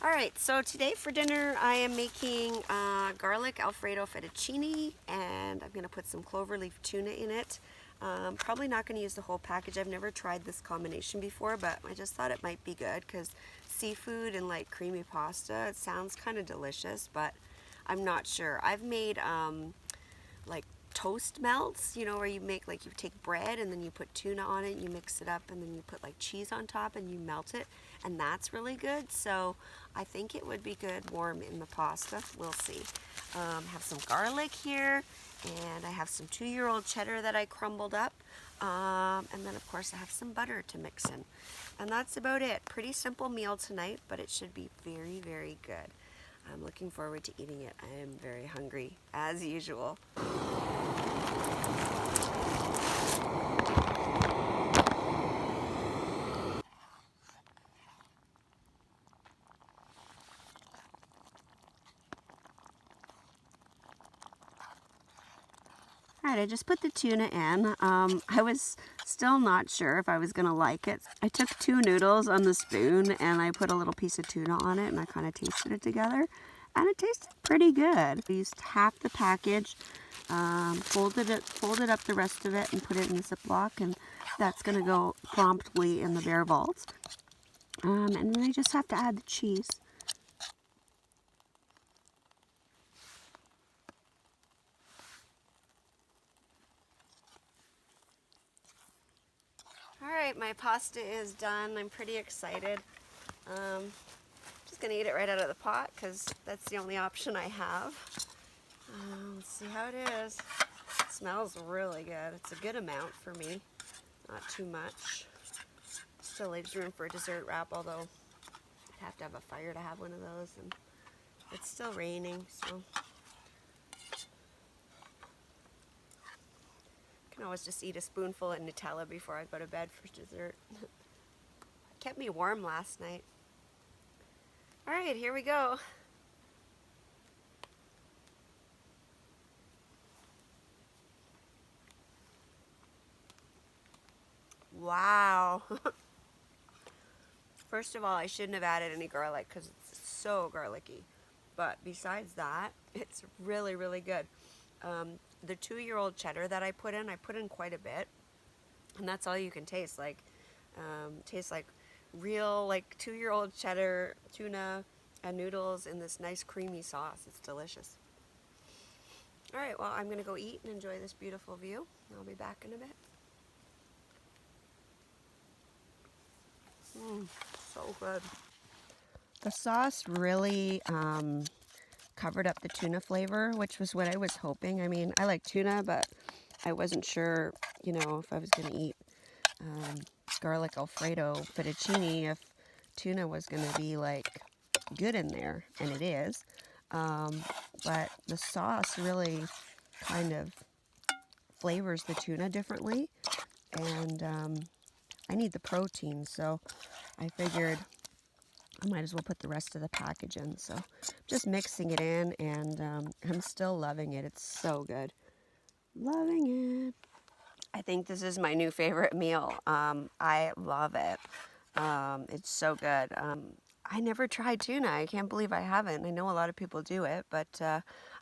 Alright, so today for dinner I am making garlic Alfredo fettuccine, and I'm going to put some cloverleaf tuna in it. Probably not going to use the whole package. I've never tried this combination before, but I just thought it might be good because seafood and like creamy pasta, it sounds kind of delicious, but I'm not sure. I've made like toast melts, you know, where you make like you take bread and then you put tuna on it, you mix it up, and then you put like cheese on top and you melt it, and that's really good. So I think it would be good warm in the pasta. We'll see. Have some garlic here, and I have some 2-year-old cheddar that I crumbled up, and then of course I have some butter to mix in, and that's about it. Pretty simple meal tonight, but it should be very, very good. I'm looking forward to eating it. I am very hungry as usual. Alright, I just put the tuna in. I was still not sure if I was going to like it. I took 2 noodles on the spoon and I put a little piece of tuna on it, and I kind of tasted it together, and it tasted pretty good. I used half the package, folded up the rest of it and put it in a Ziploc, and that's going to go promptly in the bear vault. And then I just have to add the cheese. Alright, my pasta is done. I'm pretty excited. Just going to eat it right out of the pot because that's the only option I have. Let's see how it is. It smells really good. It's a good amount for me, not too much. Still leaves room for a dessert wrap, although I'd have to have a fire to have one of those, and it's still raining, so I can always just eat a spoonful of Nutella before I go to bed for dessert. Kept me warm last night. Alright, here we go. Wow. First of all, I shouldn't have added any garlic because it's so garlicky. But besides that, it's really, really good. The 2-year-old cheddar that I put in quite a bit. And that's all you can taste. Like, tastes like real, like 2-year-old cheddar, tuna, and noodles in this nice creamy sauce. It's delicious. Alright, well, I'm going to go eat and enjoy this beautiful view. I'll be back in a bit. So good. The sauce really covered up the tuna flavor, which was what I was hoping. I mean, I like tuna, but I wasn't sure, you know, if I was going to eat garlic Alfredo fettuccine, if tuna was going to be like good in there, and it is. But the sauce really kind of flavors the tuna differently, and I need the protein, so I figured I might as well put the rest of the package in. So just mixing it in, and I'm still loving it. It's so good. Loving it. I think this is my new favorite meal. I love it. It's so good. I never tried tuna. I can't believe I haven't. I know a lot of people do it, but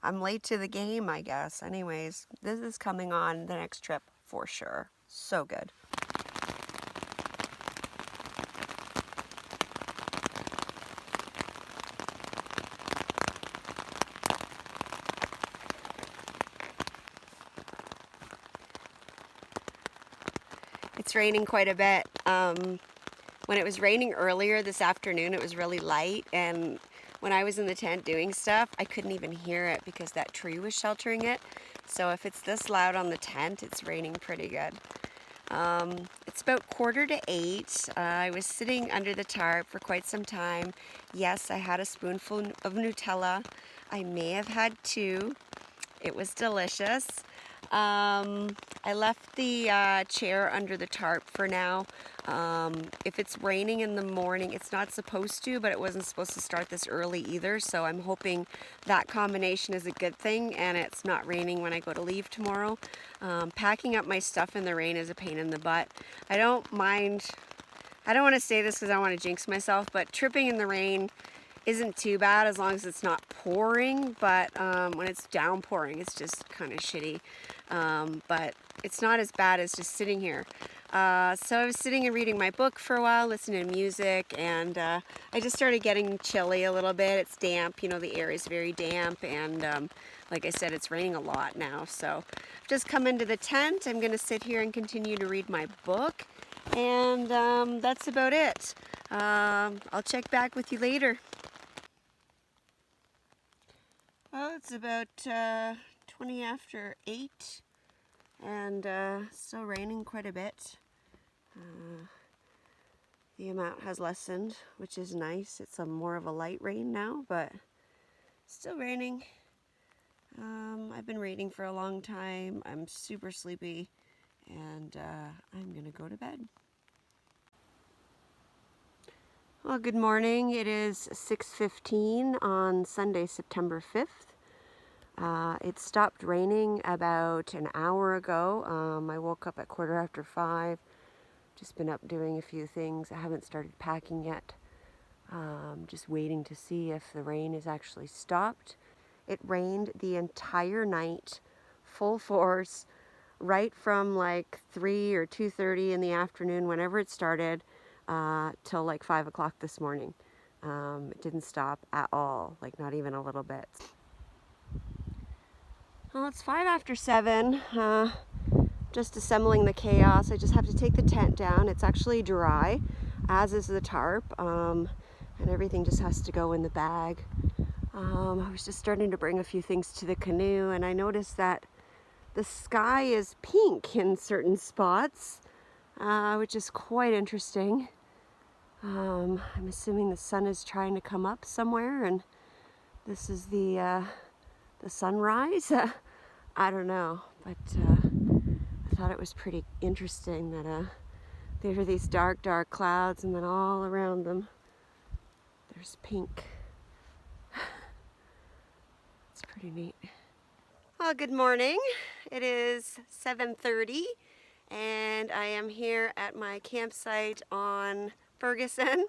I'm late to the game, I guess. Anyways, this is coming on the next trip for sure. So good. It's raining quite a bit. When it was raining earlier this afternoon, it was really light, and when I was in the tent doing stuff, I couldn't even hear it because that tree was sheltering it. So if it's this loud on the tent, it's raining pretty good. It's about 7:45. I was sitting under the tarp for quite some time. Yes, I had a spoonful of Nutella. I may have had 2. It was delicious. I left the chair under the tarp for now. If it's raining in the morning, it's not supposed to, but it wasn't supposed to start this early either, so I'm hoping that combination is a good thing and it's not raining when I go to leave tomorrow. Packing up my stuff in the rain is a pain in the butt. I don't mind, I don't want to say this because I don't want to jinx myself, but tripping in the rain isn't too bad as long as it's not pouring, but when it's downpouring, it's just kind of shitty. But it's not as bad as just sitting here. So I was sitting and reading my book for a while, listening to music, and I just started getting chilly a little bit. It's damp, you know, the air is very damp, and like I said, it's raining a lot now. So I've just come into the tent. I'm going to sit here and continue to read my book, and that's about it. I'll check back with you later. Well, it's about 20 after 8, and still raining quite a bit. The amount has lessened, which is nice. It's more of a light rain now, but still raining. I've been reading for a long time. I'm super sleepy, and I'm gonna go to bed. Well, good morning. It is 6:15 on Sunday, September 5th. It stopped raining about an hour ago. I woke up at 5:15. Just been up doing a few things. I haven't started packing yet. Just waiting to see if the rain is actually stopped. It rained the entire night, full force, right from like 3 or 2:30 in the afternoon, whenever it started, till like 5 o'clock this morning. It didn't stop at all, like not even a little bit. Well, it's 5 after 7. Just assembling the chaos. I just have to take the tent down. It's actually dry, as is the tarp, and everything just has to go in the bag. I was just starting to bring a few things to the canoe, and I noticed that the sky is pink in certain spots, which is quite interesting. I'm assuming the sun is trying to come up somewhere, and this is the sunrise. I don't know, but I thought it was pretty interesting that there are these dark clouds, and then all around them there's pink. It's pretty neat. Well, good morning. It is 7:30, and I am here at my campsite on Ferguson.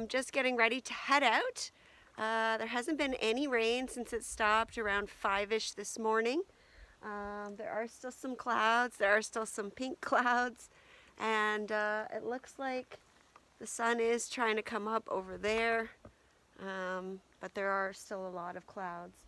Just getting ready to head out. There hasn't been any rain since it stopped around 5-ish this morning. There are still some clouds. There are still some pink clouds, and it looks like the sun is trying to come up over there, but there are still a lot of clouds.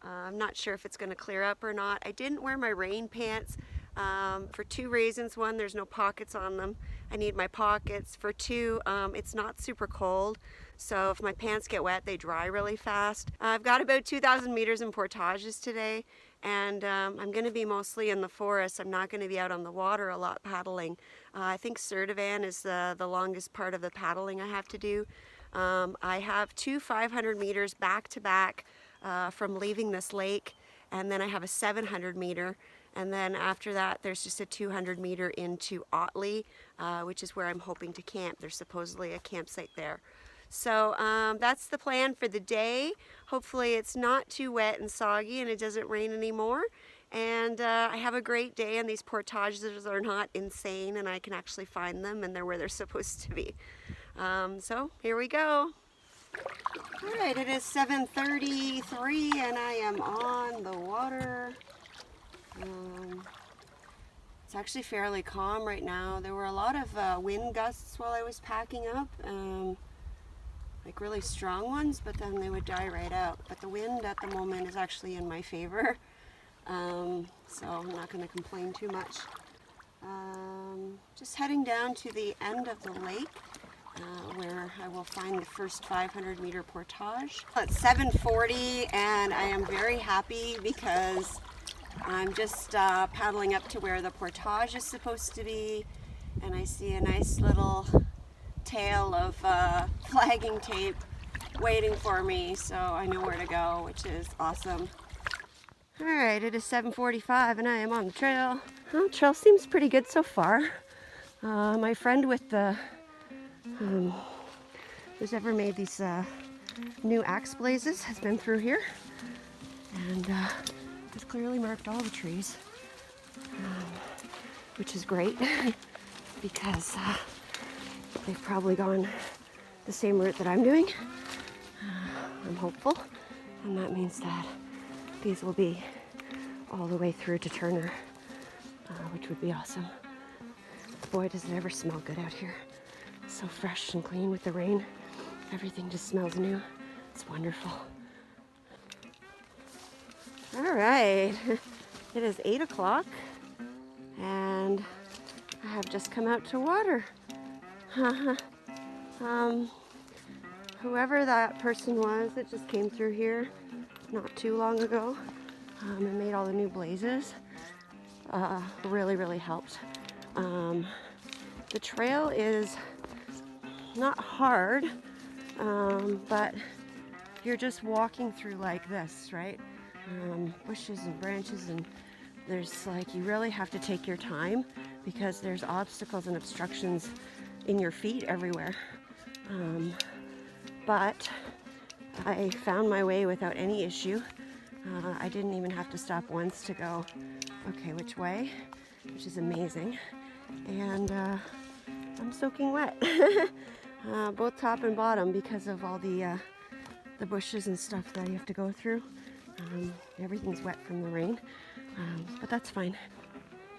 I'm not sure if it's going to clear up or not. I didn't wear my rain pants for 2 reasons. 1, there's no pockets on them. I need my pockets. For 2, it's not super cold, so if my pants get wet, they dry really fast. I've got about 2,000 meters in portages today, and I'm going to be mostly in the forest. I'm not going to be out on the water a lot paddling. I think Certavan is the longest part of the paddling I have to do. I have 2 500 meters back to back from leaving this lake, and then I have a 700 meter, and then after that there's just a 200 meter into Otley, which is where I'm hoping to camp. There's supposedly a campsite there. So that's the plan for the day. Hopefully it's not too wet and soggy and it doesn't rain anymore, and I have a great day, and these portages are not insane, and I can actually find them, and they're where they're supposed to be. So here we go. Alright, it is 7:33 and I am on the water. It's actually fairly calm right now. There were a lot of wind gusts while I was packing up, like really strong ones, but then they would die right out. But the wind at the moment is actually in my favor, so I'm not going to complain too much. Just heading down to the end of the lake, where I will find the first 500 meter portage. It's 7:40 and I am very happy because I'm just paddling up to where the portage is supposed to be, and I see a nice little tail of flagging tape waiting for me, so I know where to go, which is awesome. Alright, it is 7:45 and I am on the trail. Well, the trail seems pretty good so far. My friend with the who's ever made these new axe blazes has been through here, and has clearly marked all the trees, which is great because they've probably gone the same route that I'm doing, I'm hopeful, and that means that these will be all the way through to Turner, which would be awesome. Boy, does it ever smell good out here. It's so fresh and clean with the rain. Everything just smells new. It's wonderful. All right, it is 8 o'clock, and I have just come out to water. Whoever that person was that just came through here not too long ago and made all the new blazes really helped. The trail is not hard, but you're just walking through like this, right? Bushes and branches, and there's like, you really have to take your time because there's obstacles and obstructions in your feet everywhere. But I found my way without any issue. I didn't even have to stop once to go, okay, which way, which is amazing. And I'm soaking wet, both top and bottom, because of all the bushes and stuff that you have to go through. Everything's wet from the rain, but that's fine.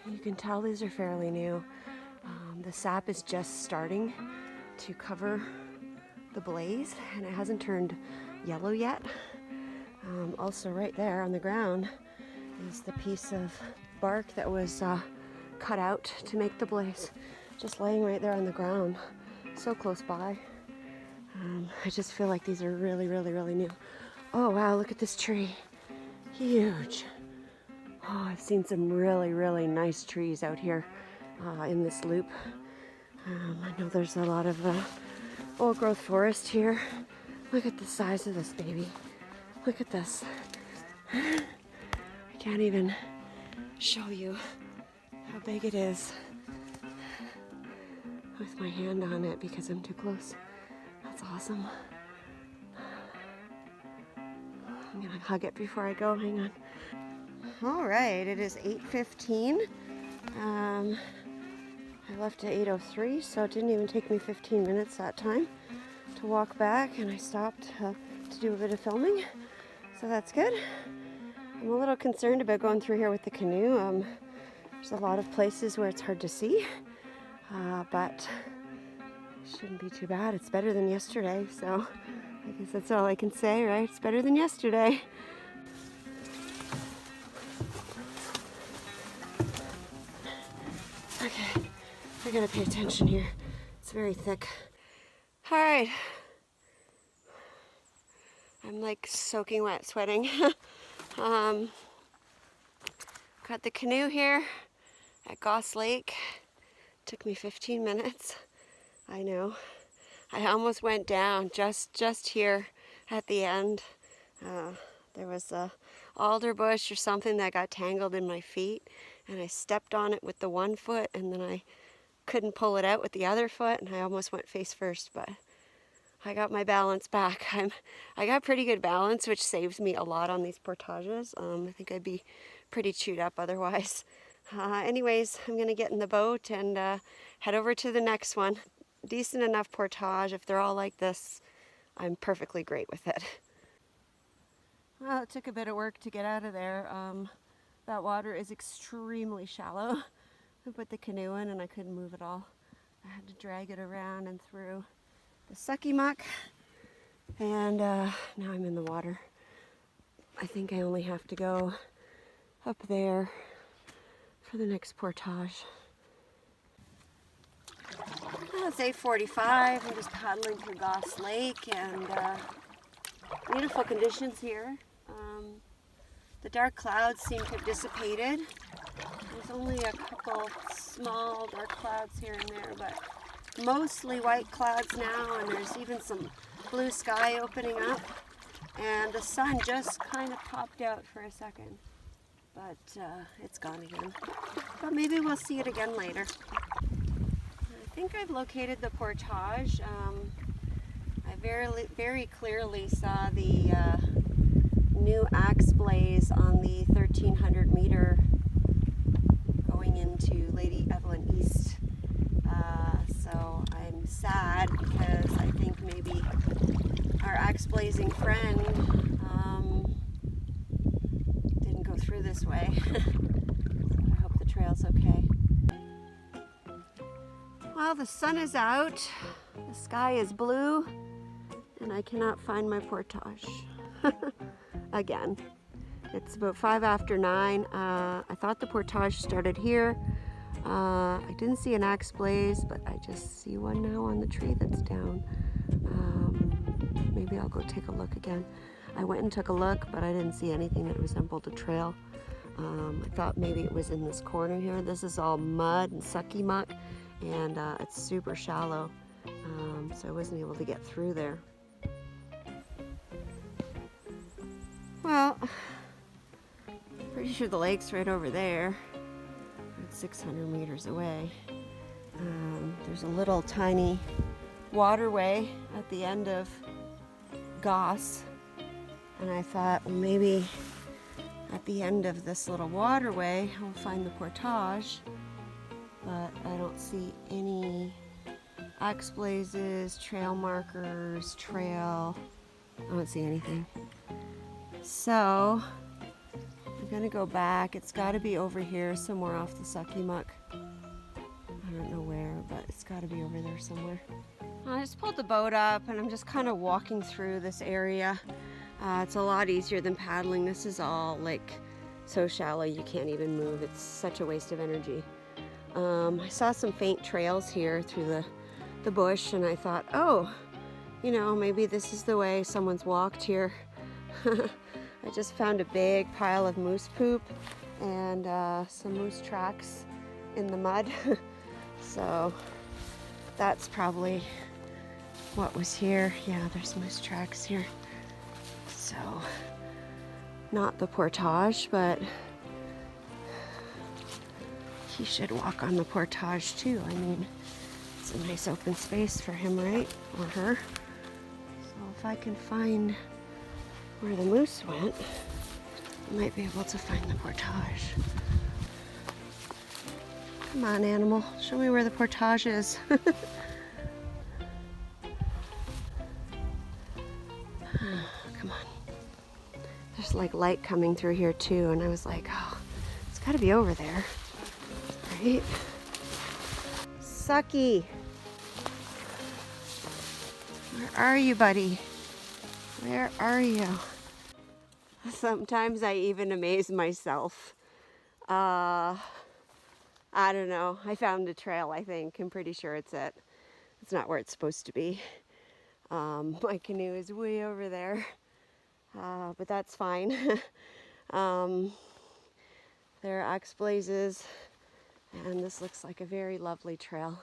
You can tell these are fairly new. The sap is just starting to cover the blaze, and it hasn't turned yellow yet. Also right there on the ground is the piece of bark that was cut out to make the blaze, just laying right there on the ground, so close by. I just feel like these are really new. Oh wow, look at this tree, huge. Oh, I've seen some really nice trees out here in this loop. I know there's a lot of old growth forest here. Look at the size of this baby. Look at this. I can't even show you how big it is with my hand on it because I'm too close. That's awesome. I'm gonna hug it before I go. Hang on. All right, it is 8:15. I left at 8:03, so it didn't even take me 15 minutes that time to walk back, and I stopped to do a bit of filming, so that's good. I'm a little concerned about going through here with the canoe. There's a lot of places where it's hard to see, but it shouldn't be too bad. It's better than yesterday, so I guess that's all I can say, right? It's better than yesterday. Okay, I gotta pay attention here. It's very thick. All right. I'm like soaking wet, sweating. Got the canoe here at Goss Lake. Took me 15 minutes. I know. I almost went down just here at the end. There was a alder bush or something that got tangled in my feet, and I stepped on it with the one foot, and then I couldn't pull it out with the other foot, and I almost went face first, but I got my balance back. I got pretty good balance, which saves me a lot on these portages. I think I'd be pretty chewed up otherwise. Anyways, I'm gonna get in the boat and head over to the next one. Decent enough portage. If they're all like this, I'm perfectly great with it. Well, it took a bit of work to get out of there. That water is extremely shallow. I put the canoe in and I couldn't move at all. I had to drag it around and through the sucky muck, and now I'm in the water. I think I only have to go up there for the next portage. Well, it's 8:45. We're just paddling through Goss Lake, and beautiful conditions here. The dark clouds seem to have dissipated. There's only a couple small dark clouds here and there, but mostly white clouds now, and there's even some blue sky opening up, and the sun just kind of popped out for a second, but it's gone again. But maybe we'll see it again later. I think I've located the portage. I very clearly saw the new axe blaze on the 1300 meter going into Lady Evelyn East. So I'm sad because I think maybe our axe blazing friend didn't go through this way. I hope the trail's okay. Well, the sun is out, the sky is blue, and I cannot find my portage. Again. It's about 5 after 9. I thought the portage started here. I didn't see an axe blaze, but I just see one now on the tree that's down. Maybe I'll go take a look again. I went and took a look, but I didn't see anything that resembled a trail. I thought maybe it was in this corner here. This is all mud and sucky muck, and it's super shallow, so I wasn't able to get through there. Well, pretty sure the lake's right over there. It's 600 meters away. There's a little tiny waterway at the end of Goss, and I thought, well, maybe at the end of this little waterway I'll find the portage, but I don't see any axe blazes, trail markers, trail. I don't see anything. So I'm gonna go back. It's got to be over here somewhere off the sucky muck. I don't know where, but it's got to be over there somewhere. I just pulled the boat up and I'm just kind of walking through this area. It's a lot easier than paddling. This is all like so shallow you can't even move. It's such a waste of energy. I saw some faint trails here through the bush, and I thought, oh, you know, maybe this is the way someone's walked here. I just found a big pile of moose poop and some moose tracks in the mud. So that's probably what was here. Yeah, there's moose tracks here. So not the portage, but he should walk on the portage too. I mean, it's a nice open space for him, right? Or her. So if I can find where the moose went, I might be able to find the portage. Come on, animal, show me where the portage is. Come on. There's like light coming through here too, and I was like, oh, it's gotta be over there, right? Sucky, where are you, buddy? Where are you? Sometimes I even amaze myself. I don't know. I found a trail, I think. I'm pretty sure it's it. It's not where it's supposed to be. My canoe is way over there. But that's fine. There are axe blazes, and this looks like a very lovely trail.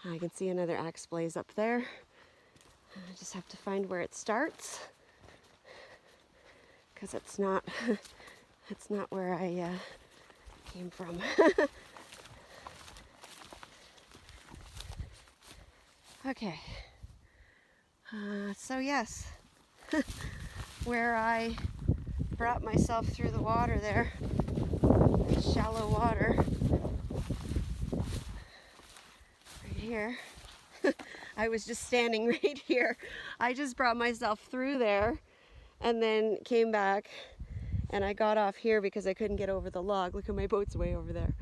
I can see another axe blaze up there. I just have to find where it starts, because it's not where I came from. Okay, so yes, where I brought myself through the water there, shallow water, right here. I was just standing right here. I just brought myself through there and then came back, and I got off here because I couldn't get over the log. Look at my boat's way over there.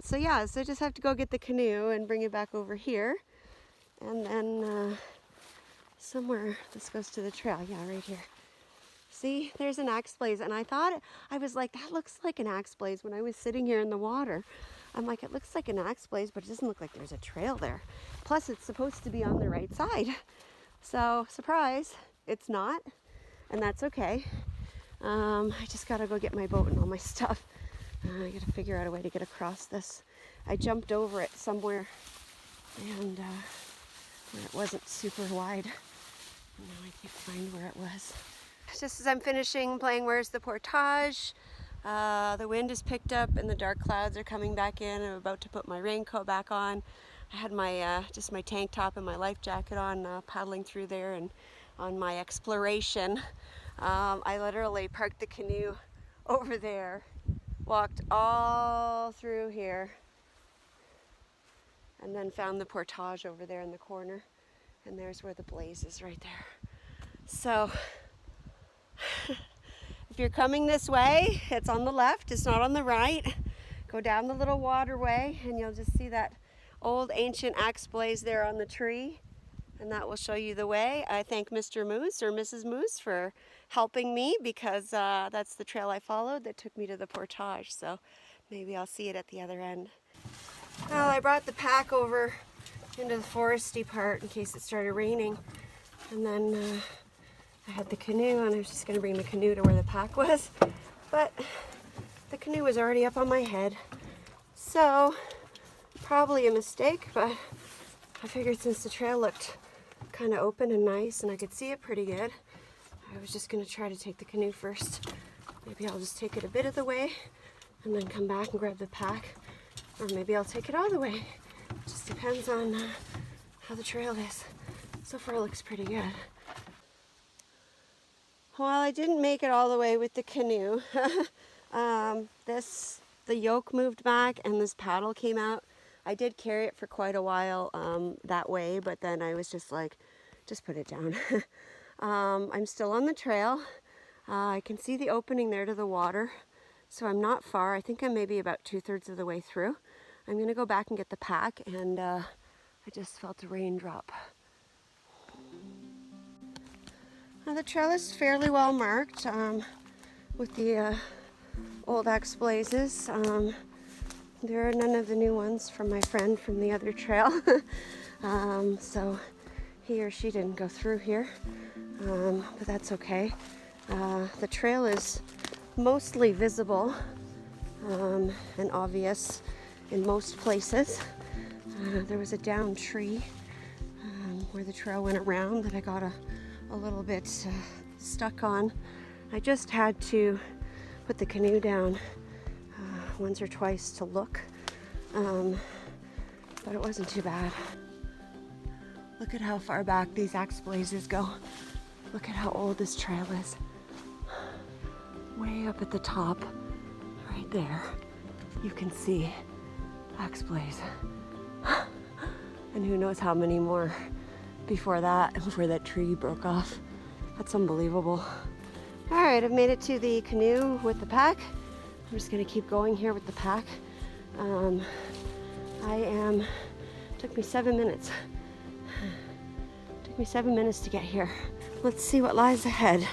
So yeah, so I just have to go get the canoe and bring it back over here. And then somewhere, this goes to the trail. Yeah, right here. See, there's an axe blaze. And I thought, I was like, that looks like an axe blaze when I was sitting here in the water. I'm like, it looks like an axe blaze, but it doesn't look like there's a trail there. Plus, it's supposed to be on the right side. So, surprise, it's not. And that's okay. I just gotta go get my boat and all my stuff. I gotta figure out a way to get across this. I jumped over it somewhere, and where it wasn't super wide. And now I can't find where it was. Just as I'm finishing playing Where's the Portage, the wind has picked up and the dark clouds are coming back in. I'm about to put my raincoat back on. I had my just my tank top and my life jacket on, paddling through there and on my exploration. I literally parked the canoe over there, walked all through here, and then found the portage over there in the corner. And there's where the blaze is, right there. So if you're coming this way, it's on the left, it's not on the right. Go down the little waterway and you'll just see that old ancient axe blaze there on the tree, and that will show you the way. I thank Mr. Moose or Mrs. Moose for helping me, because that's the trail I followed that took me to the portage, so maybe I'll see it at the other end. Well, I brought the pack over into the foresty part in case it started raining, and then I had the canoe, and I was just going to bring the canoe to where the pack was, but the canoe was already up on my head, so probably a mistake, but I figured since the trail looked kind of open and nice and I could see it pretty good, I was just going to try to take the canoe first. Maybe I'll just take it a bit of the way and then come back and grab the pack, or maybe I'll take it all the way. It just depends on how the trail is. So far it looks pretty good. Well, I didn't make it all the way with the canoe. The yoke moved back and this paddle came out. I did carry it for quite a while that way, but then I was just like, just put it down. I'm still on the trail. I can see the opening there to the water, so I'm not far. I think I'm maybe about 2/3 of the way through. I'm gonna go back and get the pack, and I just felt a raindrop. Now, the trail is fairly well marked with the old axe blazes. There are none of the new ones from my friend from the other trail. So he or she didn't go through here, but that's okay. The trail is mostly visible and obvious in most places. There was a downed tree where the trail went around that I got a little bit stuck on. I just had to put the canoe down once or twice to look, but it wasn't too bad. Look at how far back these axe blazes go. Look at how old this trail is. Way up at the top, right there, you can see axe blaze. And who knows how many more before that tree broke off. That's unbelievable. All right, I've made it to the canoe with the pack. I'm just gonna keep going here with the pack. Took me 7 minutes. Took me 7 minutes to get here. Let's see what lies ahead.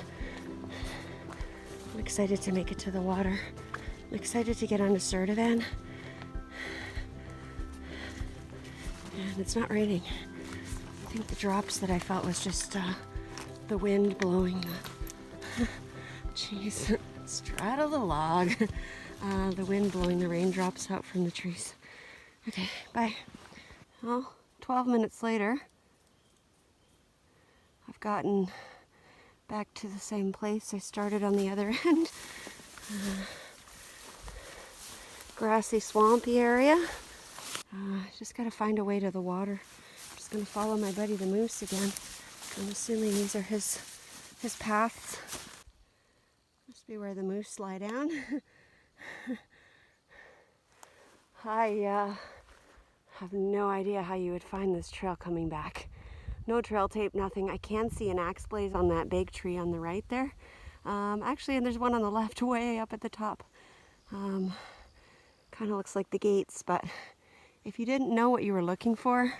I'm excited to make it to the water. I'm excited to get onto Certavan. And it's not raining. I think the drops that I felt was just the wind blowing the jeez, straddle the log. The wind blowing the raindrops out from the trees. Okay, bye. Well, 12 minutes later, I've gotten back to the same place I started on the other end. Grassy, swampy area. Just gotta find a way to the water. I'm just gonna follow my buddy the moose again. I'm assuming these are his paths. Must be where the moose lie down. I have no idea how you would find this trail coming back. No trail tape, nothing. I can see an axe blaze on that big tree on the right there. Actually, and there's one on the left way up at the top. Kind of looks like the gates, but if you didn't know what you were looking for,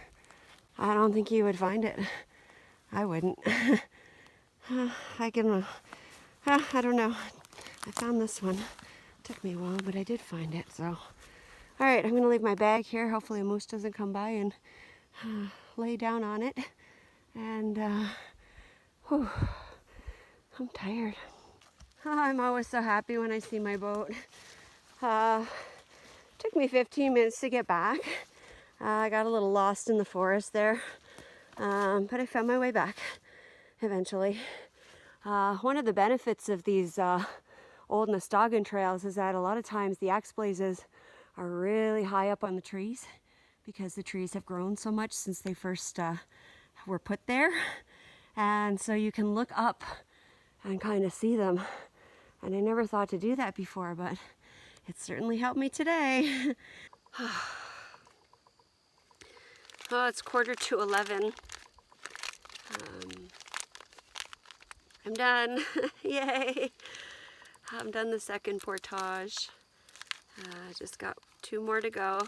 I don't think you would find it. I wouldn't. I don't know. I found this one. It took me a while, but I did find it, so. All right, I'm gonna leave my bag here. Hopefully a moose doesn't come by and lay down on it. And whew, I'm tired. I'm always so happy when I see my boat. Took me 15 minutes to get back. I got a little lost in the forest there, but I found my way back eventually. One of the benefits of these old Muskego trails is that a lot of times the axe blazes are really high up on the trees because the trees have grown so much since they first were put there. And so you can look up and kind of see them. And I never thought to do that before, but it certainly helped me today. Oh, it's 11:15. I'm done. Yay! I'm done the second portage. Just got 2 more to go.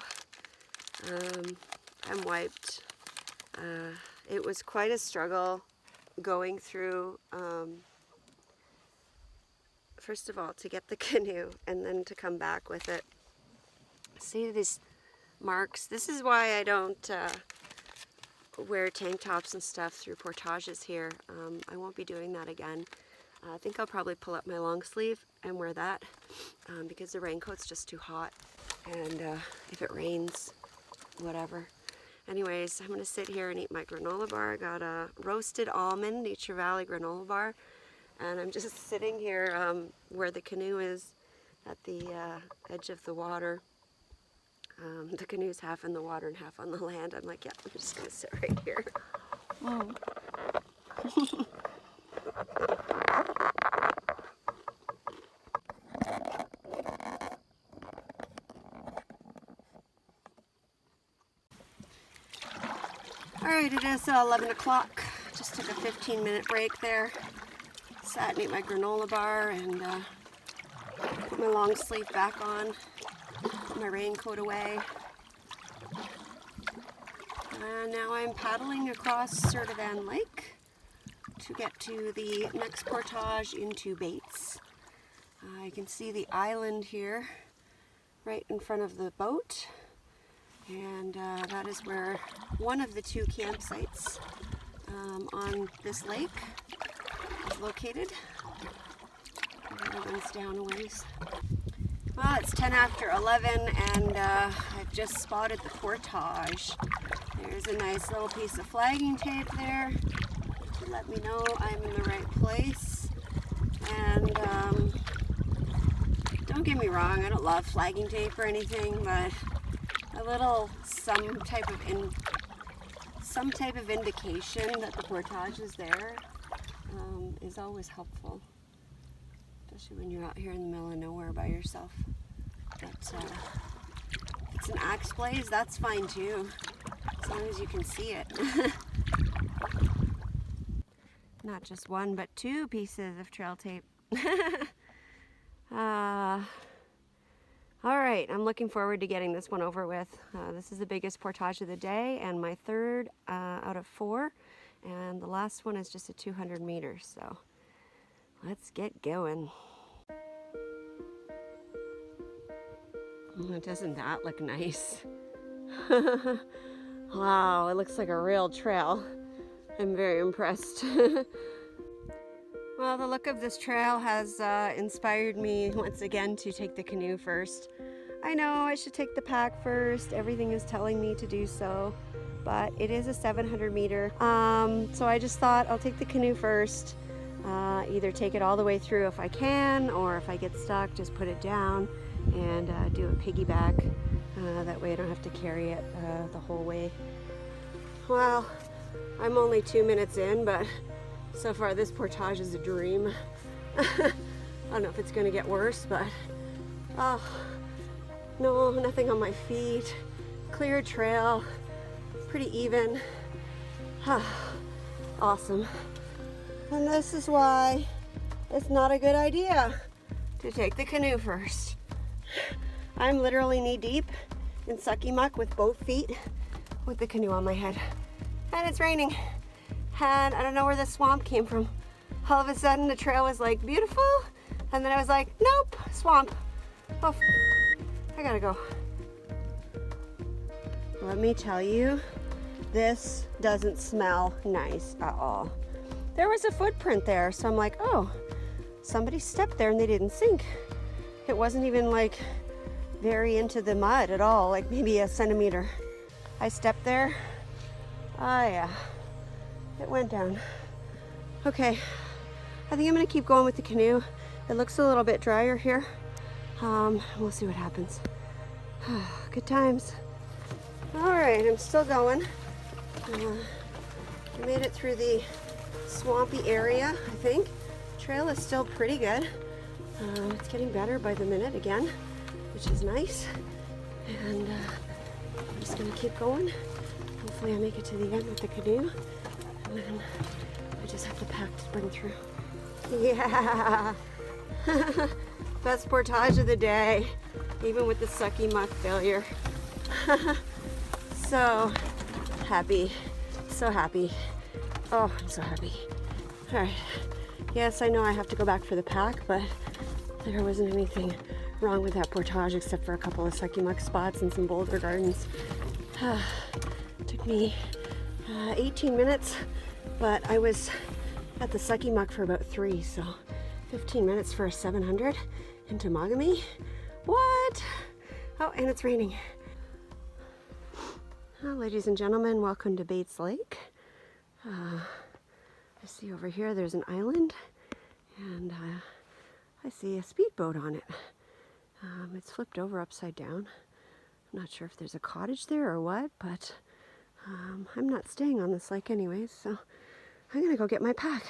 I'm wiped. It was quite a struggle going through, first of all, to get the canoe and then to come back with it. See these marks? This is why I don't wear tank tops and stuff through portages here. I won't be doing that again. I think I'll probably pull up my long sleeve and wear that because the raincoat's just too hot, and if it rains, whatever. Anyways, I'm going to sit here and eat my granola bar. I got a roasted almond Nature Valley granola bar, and I'm just sitting here where the canoe is at the edge of the water. The canoe's half in the water and half on the land. I'm like, yeah, I'm just going to sit right here. Oh. Alright, it is 11 o'clock. Just took a 15-minute break there. Sat and ate my granola bar and put my long sleeve back on. Put my raincoat away. And now I'm paddling across Certavan Lake to get to the next portage into Bates. You can see the island here right in front of the boat. And that is where one of the 2 campsites on this lake is located. The other one's down a ways. Well, it's 10 after 11 and I've just spotted the portage. There's a nice little piece of flagging tape there to let me know I'm in the right place. And don't get me wrong, I don't love flagging tape or anything, but a little some type of indication that the portage is there is always helpful, especially when you're out here in the middle of nowhere by yourself. But if it's an axe blaze, that's fine too, as long as you can see it. Not just 1 but 2 pieces of trail tape. Alright, I'm looking forward to getting this one over with. This is the biggest portage of the day and my 3rd out of 4. And the last one is just a 200 meters, so let's get going. Oh, doesn't that look nice? Wow, it looks like a real trail. I'm very impressed. Well, the look of this trail has inspired me once again to take the canoe first. I know I should take the pack first. Everything is telling me to do so, but it is a 700 meter. So I just thought I'll take the canoe first. Either take it all the way through if I can, or if I get stuck, just put it down and do a piggyback. That way I don't have to carry it the whole way. Well, I'm only 2 minutes in, but so far this portage is a dream. I don't know if it's gonna get worse, but oh no, nothing on my feet. Clear trail, pretty even. Awesome. And this is why it's not a good idea to take the canoe first. I'm literally knee deep in sucky muck with both feet with the canoe on my head. And it's raining. And I don't know where the swamp came from. All of a sudden the trail was like beautiful, and then I was like, nope, swamp. Oh, I gotta go. Let me tell you, this doesn't smell nice at all. There was a footprint there, so I'm like, oh, somebody stepped there and they didn't sink. It wasn't even like very into the mud at all, like maybe a centimeter. I stepped there. Oh yeah. It went down. Okay, I think I'm gonna keep going with the canoe. It looks a little bit drier here. We'll see what happens. Good times. All right, I'm still going. I made it through the swampy area, I think. Trail is still pretty good. It's getting better by the minute again, which is nice. And I'm just gonna keep going. Hopefully I make it to the end with the canoe. And then I just have to pack to bring through. Yeah. Best portage of the day, even with the sucky muck failure. So happy. So happy. Oh, I'm so happy. All right. Yes, I know I have to go back for the pack, but there wasn't anything wrong with that portage except for a couple of sucky muck spots and some boulder gardens. Took me 18 minutes, but I was at the sucky muck for about 3, so 15 minutes for a 700 in Temagami. What? Oh, and it's raining. Well, ladies and gentlemen, welcome to Bates Lake. I see over here there's an island, and I see a speedboat on it. It's flipped over upside down. I'm not sure if there's a cottage there or what, but I'm not staying on this lake anyways, so I'm gonna go get my pack.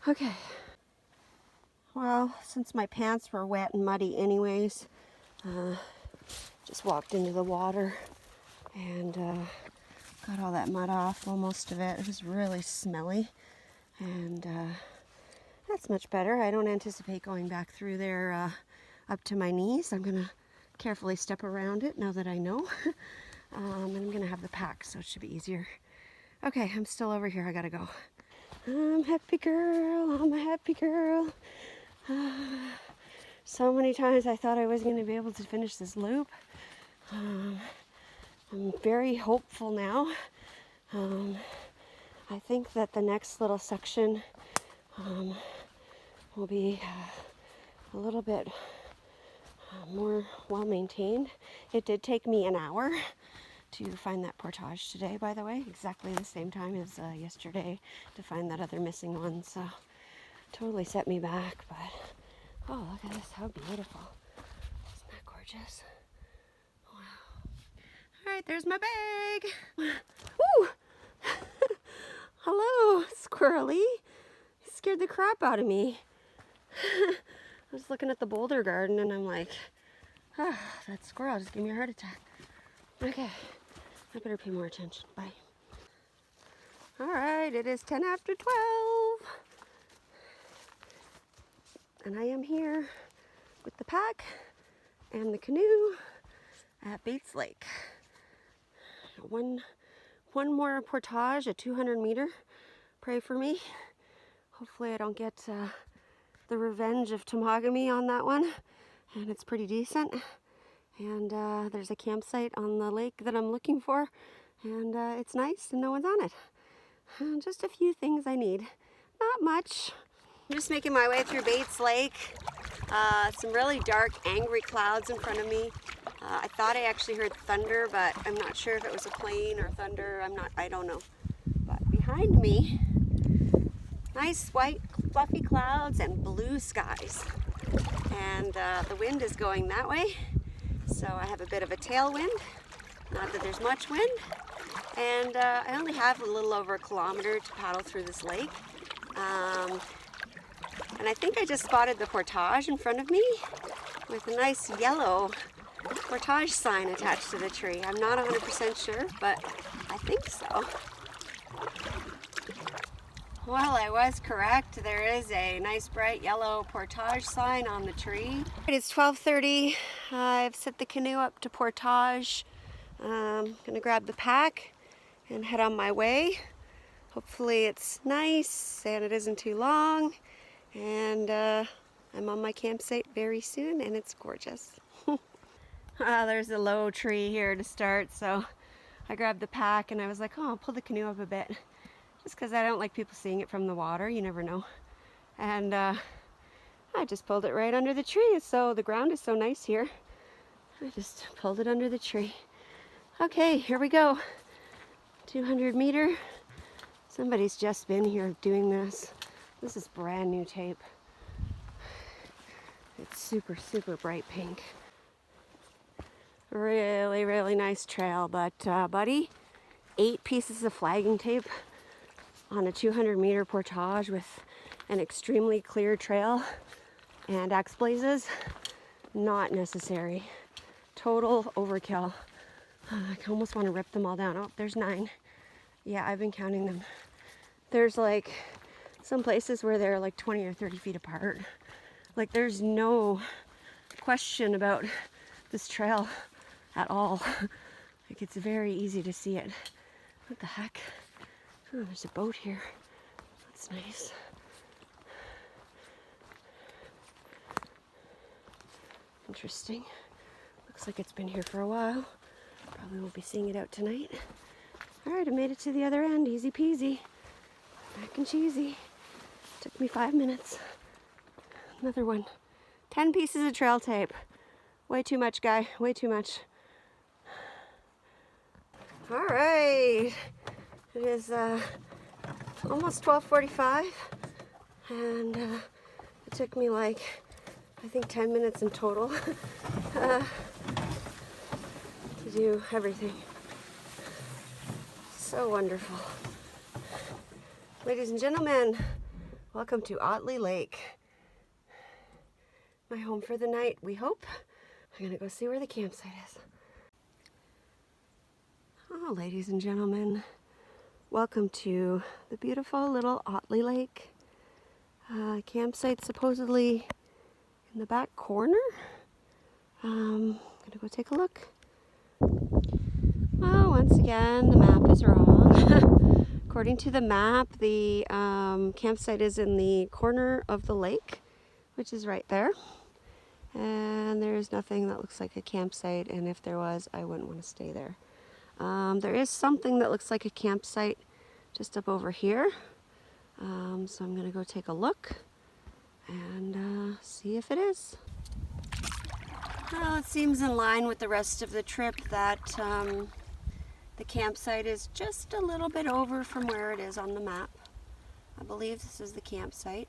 Okay. Well, since my pants were wet and muddy anyways, just walked into the water and got all that mud off, well, most of it. It was really smelly, and that's much better. I don't anticipate going back through there up to my knees. I'm gonna carefully step around it now that I know. And I'm gonna have the pack, so it should be easier. Okay, I'm still over here. I gotta go. I'm a happy girl. I'm a happy girl. So many times I thought I was gonna be able to finish this loop. I'm very hopeful now. I think that the next little section will be a little bit more well maintained. It did take me an hour to find that portage today, by the way, exactly the same time as yesterday to find that other missing one, so totally set me back. But oh, look at this, how beautiful. Isn't that gorgeous? Wow. All right, there's my bag. Woo! Hello, squirrely. You scared the crap out of me. I was looking at the boulder garden and I'm like, oh, that squirrel just gave me a heart attack. Okay, I better pay more attention. Bye. All right, it is 10 after 12. And I am here with the pack and the canoe at Bates Lake. One more portage, a 200 meter. Pray for me. Hopefully I don't get the revenge of Temagami on that one. And it's pretty decent. And there's a campsite on the lake that I'm looking for. And it's nice and no one's on it. Just a few things I need. Not much. I'm just making my way through Bates Lake. Some really dark, angry clouds in front of me. I thought I actually heard thunder, but I'm not sure if it was a plane or thunder. I don't know. But behind me, nice white fluffy clouds and blue skies. And the wind is going that way. So I have a bit of a tailwind. Not that there's much wind. And I only have a little over a kilometer to paddle through this lake. And I think I just spotted the portage in front of me with a nice yellow portage sign attached to the tree. I'm not 100% sure, but I think so. Well, I was correct. There is a nice bright yellow portage sign on the tree. It's 12:30. I've set the canoe up to portage. I'm gonna grab the pack and head on my way. Hopefully it's nice and it isn't too long. And I'm on my campsite very soon and it's gorgeous. There's a low tree here to start, so I grabbed the pack and I was like, oh, I'll pull the canoe up a bit. Just because I don't like people seeing it from the water, you never know. And I just pulled it right under the tree, so the ground is so nice here. I just pulled it under the tree. Okay, here we go. 200 meter. Somebody's just been here doing this. This is brand new tape. It's super, super bright pink. Really, really nice trail, but buddy, 8 pieces of flagging tape on a 200 meter portage with an extremely clear trail and axe blazes, not necessary. Total overkill. I almost want to rip them all down. Oh, there's 9. Yeah, I've been counting them. There's like some places where they're like 20 or 30 feet apart. Like there's no question about this trail at all. Like it's very easy to see it. What the heck? Oh, there's a boat here. That's nice. Interesting. Looks like it's been here for a while. Probably won't be seeing it out tonight. All right, I made it to the other end. Easy peasy. Mac and cheesy. Took me 5 minutes. Another one. 10 pieces of trail tape. Way too much, guy. Way too much. All right. It is almost 12:45, and it took me like, I think 10 minutes in total to do everything. So wonderful. Ladies and gentlemen, welcome to Otley Lake. My home for the night, we hope. I'm gonna go see where the campsite is. Oh, ladies and gentlemen, welcome to the beautiful little Otley Lake. Campsite supposedly in the back corner. Gonna go take a look. Oh, once again, the map is wrong. According to the map, the campsite is in the corner of the lake, which is right there. And there's nothing that looks like a campsite, and if there was, I wouldn't want to stay there. There is something that looks like a campsite just up over here. So I'm gonna go take a look and see if it is. Well, it seems in line with the rest of the trip that the campsite is just a little bit over from where it is on the map. I believe this is the campsite.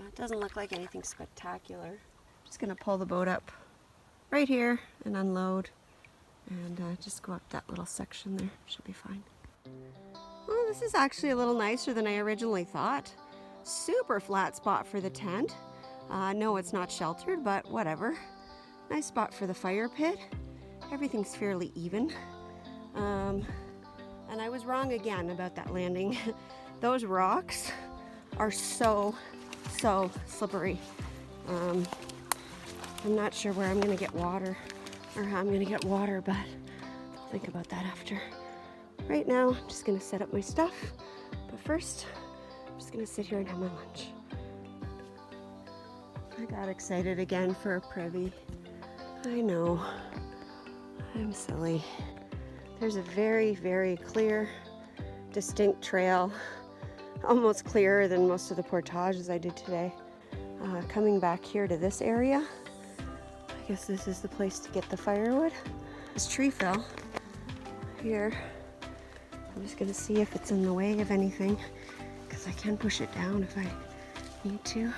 It doesn't look like anything spectacular. I'm just gonna pull the boat up right here and unload and just go up that little section there. Should be fine. Well, this is actually a little nicer than I originally thought. Super flat spot for the tent. No, it's not sheltered, but whatever. Nice spot for the fire pit. Everything's fairly even. And I was wrong again about that landing. Those rocks are so slippery. I'm not sure where I'm gonna get water or how I'm gonna get water, but I'll think about that after. Right now, I'm just gonna set up my stuff, but first, I'm just gonna sit here and have my lunch. I got excited again for a privy. I know, I'm silly. There's a very, very clear, distinct trail, almost clearer than most of the portages I did today. Coming back here to this area, I guess this is the place to get the firewood. This tree fell here. I'm just gonna see if it's in the way of anything, because I can push it down if I need to.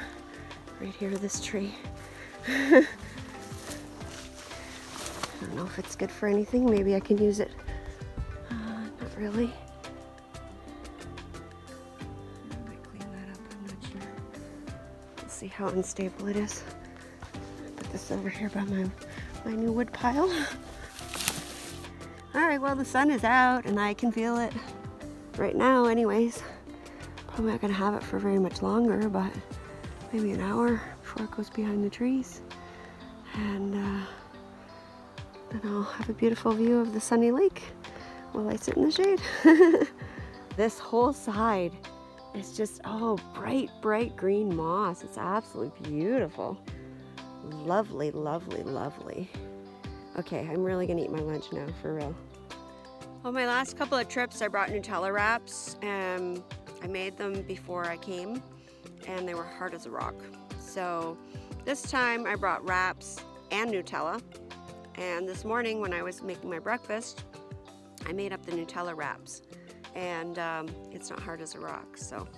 Right here, this tree. I don't know if it's good for anything. Maybe I can use it. Not really. I might clean that up, I'm not sure. We'll see how unstable it is. Put this over here by my new wood pile. Alright, well, the sun is out and I can feel it right now anyways. Probably not going to have it for very much longer, but maybe an hour before it goes behind the trees. And then I'll have a beautiful view of the sunny lake while I sit in the shade. This whole side is just, oh, bright green moss. It's absolutely beautiful. Lovely, lovely, lovely. Okay, I'm really gonna eat my lunch now, for real. Well, my last couple of trips, I brought Nutella wraps. I made them before I came, and they were hard as a rock. So this time I brought wraps and Nutella. And this morning when I was making my breakfast, I made up the Nutella wraps. And it's not hard as a rock. So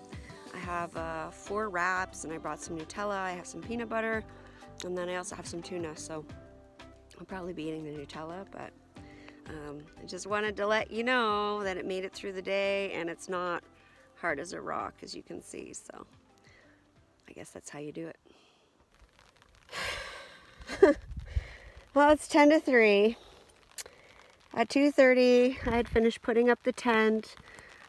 I have 4 wraps, and I brought some Nutella, I have some peanut butter, and then I also have some tuna. So I'll probably be eating the Nutella, but I just wanted to let you know that it made it through the day and it's not hard as a rock, as you can see. So I guess that's how you do it. Well, it's 10 to 3. At 2:30, I had finished putting up the tent.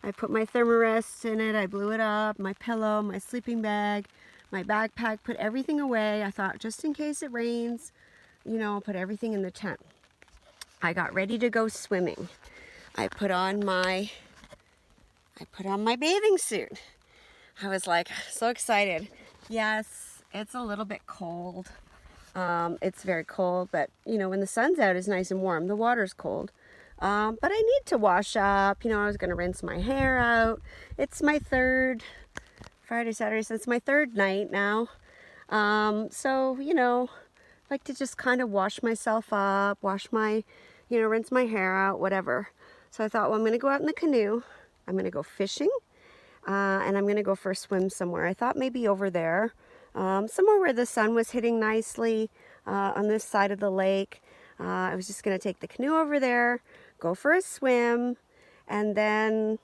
I put my thermarest in it, I blew it up, my pillow, my sleeping bag, my backpack, put everything away. I thought just in case it rains, you know, I'll put everything in the tent. I got ready to go swimming. I put on my bathing suit. I was like so excited. Yes, it's a little bit cold. It's very cold, but you know, when the sun's out, it's nice and warm. The water's cold. But I need to wash up. You know, I was going to rinse my hair out. It's my third Friday, Saturday, so it's my third night now. So, you know, I like to just kind of wash myself up, rinse my hair out, whatever. So I thought, well, I'm going to go out in the canoe. I'm going to go fishing, and I'm going to go for a swim somewhere. I thought maybe over there, somewhere where the sun was hitting nicely on this side of the lake. I was just going to take the canoe over there, go for a swim, and then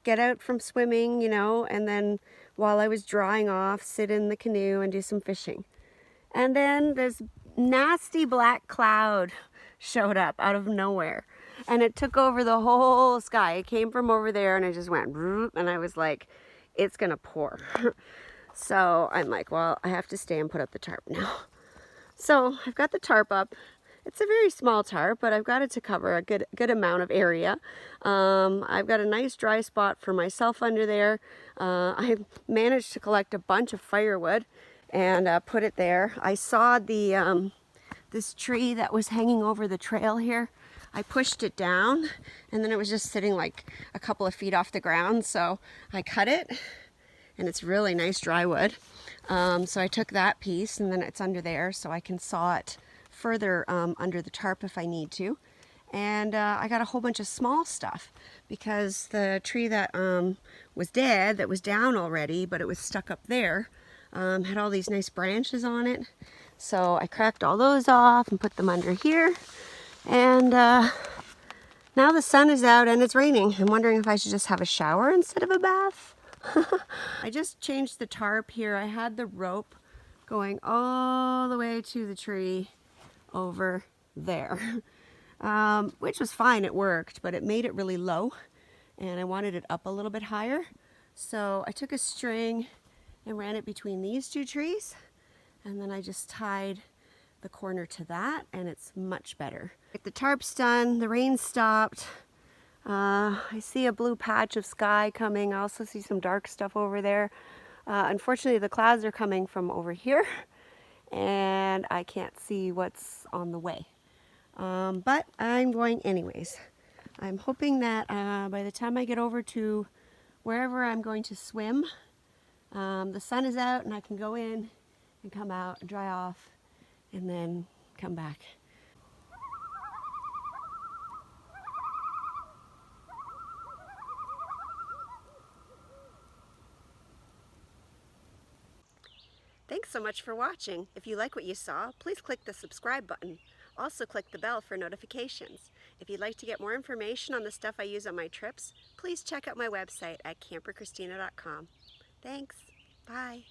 get out from swimming, you know, and then while I was drying off, sit in the canoe and do some fishing. And then this nasty black cloud showed up out of nowhere, and it took over the whole sky. It came from over there and it just went, and I was like, it's gonna pour. So I'm like, well, I have to stay and put up the tarp now. So I've got the tarp up. It's a very small tarp, but I've got it to cover a good amount of area. I've got a nice dry spot for myself under there. I managed to collect a bunch of firewood and put it there. I saw the this tree that was hanging over the trail here. I pushed it down, and then it was just sitting like a couple of feet off the ground, so I cut it, and it's really nice dry wood. So I took that piece, and then it's under there, so I can saw it further under the tarp if I need to. And I got a whole bunch of small stuff because the tree that was dead, that was down already, but it was stuck up there, had all these nice branches on it. So I cracked all those off and put them under here. And now the sun is out and it's raining. I'm wondering if I should just have a shower instead of a bath. I just changed the tarp here. I had the rope going all the way to the tree over there, which was fine. It worked, but it made it really low, and I wanted it up a little bit higher. So I took a string and ran it between these two trees, and then I just tied the corner to that, and it's much better. The tarp's done. The rain stopped. I see a blue patch of sky coming. I also see some dark stuff over there. Unfortunately, the clouds are coming from over here, and I can't see what's on the way. But I'm going anyways. I'm hoping that by the time I get over to wherever I'm going to swim, the sun is out and I can go in and come out and dry off and then come back. Thanks so much for watching. If you like what you saw, please click the subscribe button. Also click the bell for notifications. If you'd like to get more information on the stuff I use on my trips, please check out my website at CamperChristina.com. Thanks. Bye.